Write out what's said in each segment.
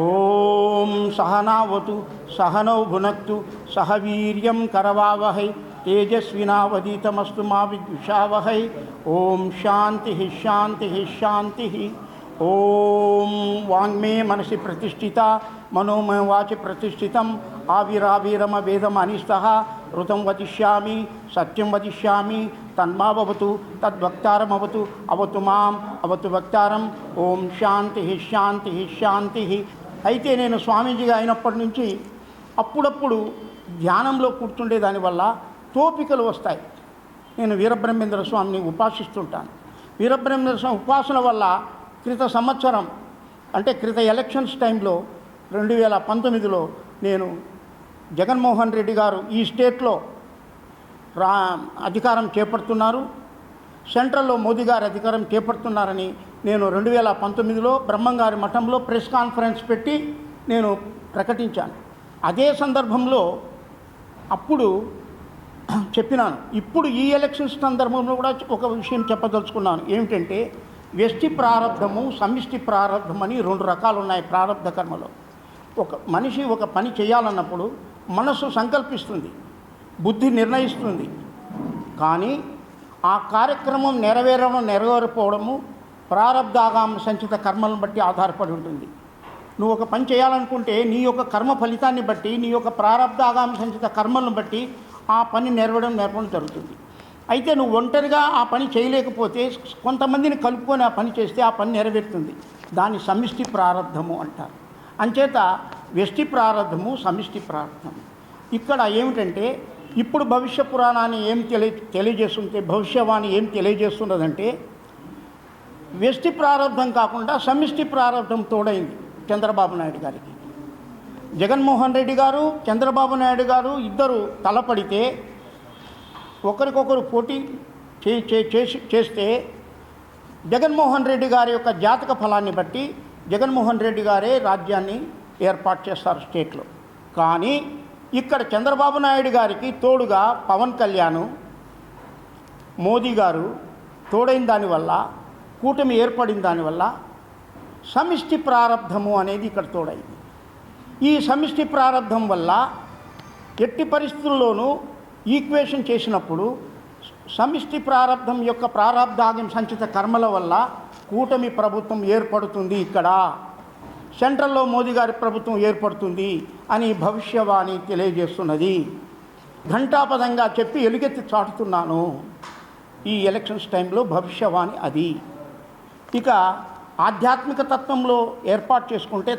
ఓం సహనావతు సహనౌ భునక్తు సహ వీర్యం కరవావహై తేజస్వినావదీతమస్తు మా విద్విషావహై. ఓం శాంతి శాంతి శాంతి. ఓం వాంగ్మే మనసి ప్రతిష్ఠిత మనోమయ వాచి ప్రతిష్ఠితం ఆవిరావిరమ వేదం అనిష్టః ఋతం వదిష్యామి సత్యం వదిష్యామి తన్మావతు తద్వక్తారమవతు అవతు మాం అవతు వక్తారం. ఓం శాంతి శాంతి శాంతి. అయితే నేను స్వామీజీగా అయినప్పటి నుంచి అప్పుడప్పుడు ధ్యానంలో కూర్చుండే దానివల్ల తోపికలు వస్తాయి. నేను వీరబ్రహ్మేంద్ర స్వామిని ఉపాసిస్తుంటాను. వీరబ్రహ్మేంద్ర స్వామి ఉపాసన వల్ల క్రిత సంవత్సరం అంటే క్రిత ఎలక్షన్స్ టైంలో 2019లో నేను జగన్మోహన్ రెడ్డి గారు ఈ స్టేట్లో అధికారం చేపడుతున్నారు, సెంట్రల్లో మోదీ గారు అధికారం చేపడుతున్నారని నేను 2019లో బ్రహ్మంగారి మఠంలో ప్రెస్ కాన్ఫరెన్స్ పెట్టి నేను ప్రకటించాను. అదే సందర్భంలో అప్పుడు చెప్పినాను. ఇప్పుడు ఈ ఎలక్షన్స్ సందర్భంలో కూడా ఒక విషయం చెప్పదలుచుకున్నాను. ఏమిటంటే వ్యష్టి ప్రారంధము సమిష్టి ప్రారంధం అని 2 రకాలు ఉన్నాయి ప్రారంధ కర్మలో. ఒక మనిషి ఒక పని చేయాలన్నప్పుడు మనస్సు సంకల్పిస్తుంది, బుద్ధి నిర్ణయిస్తుంది, కానీ ఆ కార్యక్రమం నెరవేరకపోవడము ప్రారబ్ధాగామ సంచిత కర్మలను బట్టి ఆధారపడి ఉంటుంది. నువ్వు ఒక పని చేయాలనుకుంటే నీ యొక్క కర్మ ఫలితాన్ని బట్టి నీ యొక్క ప్రారబ్ధాగామ సంచిత కర్మలను బట్టి ఆ పని నెరవేరడం జరుగుతుంది. అయితే నువ్వు ఒంటరిగా ఆ పని చేయలేకపోతే కొంతమందిని కలుపుకొని ఆ పని చేస్తే ఆ పని నెరవేరుతుంది. దాన్ని సమిష్టి ప్రారంధము అంటారు. అంచేత వ్యష్టి ప్రారంధము సమిష్టి ప్రారంధము. ఇక్కడ ఏమిటంటే ఇప్పుడు భవిష్య పురాణాన్ని ఏం తెలియజేస్తుంటే భవిష్యవాణి ఏం తెలియజేస్తున్నదంటే వ్యష్టి ప్రారంధం కాకుండా సమిష్టి ప్రారంధం తోడైంది చంద్రబాబు నాయుడు గారికి. జగన్మోహన్ రెడ్డి గారు చంద్రబాబు నాయుడు గారు ఇద్దరు తలపడితే ఒకరికొకరు పోటీ చేస్తే జగన్మోహన్ రెడ్డి గారి యొక్క జాతక ఫలాన్ని బట్టి జగన్మోహన్ రెడ్డి గారే రాజ్యాన్ని ఏర్పాటు చేస్తారు స్టేట్లో. కానీ ఇక్కడ చంద్రబాబు నాయుడు గారికి తోడుగా పవన్ కళ్యాణ్ మోదీ గారు తోడైన దానివల్ల కూటమి ఏర్పడిన దానివల్ల సమిష్టి ప్రారంధము అనేది ఇక్కడ తోడైంది. ఈ సమిష్టి ప్రారంధం వల్ల ఎట్టి పరిస్థితుల్లోనూ ఈక్వేషన్ చేసినప్పుడు సమిష్టి ప్రారంధం యొక్క ప్రారంధాగం సంచిత కర్మల వల్ల కూటమి ప్రభుత్వం ఏర్పడుతుంది, ఇక్కడ సెంట్రల్లో మోదీ గారి ప్రభుత్వం ఏర్పడుతుంది అని భవిష్యవాణి తెలియజేస్తున్నది. ఘంటాపదంగా చెప్పి ఎలుగెత్తి చాటుతున్నాను. ఈ ఎలక్షన్స్ టైంలో భవిష్యవాణి అది. ఇక ఆధ్యాత్మిక తత్వంలో ఏర్పాటు చేసుకుంటే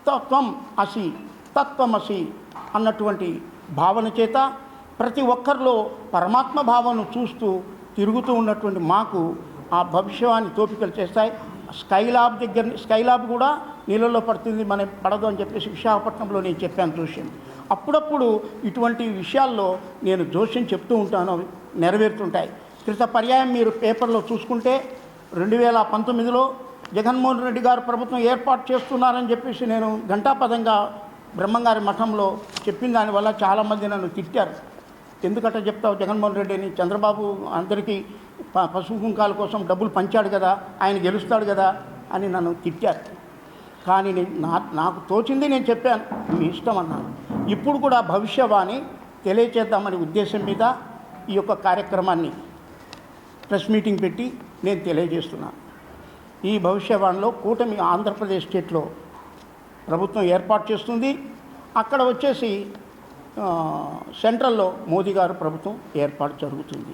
తత్వం అసి తత్వమసి అన్నటువంటి భావన చేత ప్రతి ఒక్కరిలో పరమాత్మ భావనను చూస్తూ తిరుగుతూ ఉన్నటువంటి మాకు ఆ భవిష్యవాణి తోపికలు చేస్తాయి. స్కైలాబ్ కూడా నీళ్ళలో పడుతుంది, మనం పడదు అని చెప్పేసి విశాఖపట్నంలో నేను చెప్పాను జోష్యం. అప్పుడప్పుడు ఇటువంటి విషయాల్లో నేను జోష్యం చెప్తూ ఉంటాను, అవి నెరవేరుతుంటాయి. క్రిత పర్యాయం మీరు పేపర్లో చూసుకుంటే 2019లో జగన్మోహన్ రెడ్డి గారు ప్రభుత్వం ఏర్పాటు చేస్తున్నారని చెప్పేసి నేను ఘంటాపదంగా బ్రహ్మంగారి మఠంలో చెప్పిన దానివల్ల చాలామంది నన్ను తిట్టారు. ఎందుకంటే చెప్తావు జగన్మోహన్ రెడ్డిని, చంద్రబాబు అందరికీ పసుపు కుంకాల కోసం డబ్బులు పంచాడు కదా, ఆయన గెలుస్తాడు కదా అని నన్ను తిట్టారు. కానీ నాకు తోచింది నేను చెప్పాను, మీ ఇష్టం అన్నాను. ఇప్పుడు కూడా భవిష్యవాణి తెలియచేద్దామనే ఉద్దేశం మీద ఈ యొక్క కార్యక్రమాన్ని ప్రెస్ మీటింగ్ పెట్టి నేను తెలియజేస్తున్నాను. ఈ భవిష్యవాణిలో కూటమి ఆంధ్రప్రదేశ్ స్టేట్లో ప్రభుత్వం ఏర్పాటు చేస్తుంది. అక్కడ వచ్చేసి సెంట్రల్లో మోదీ గారు ప్రభుత్వం ఏర్పాటు జరుగుతుంది.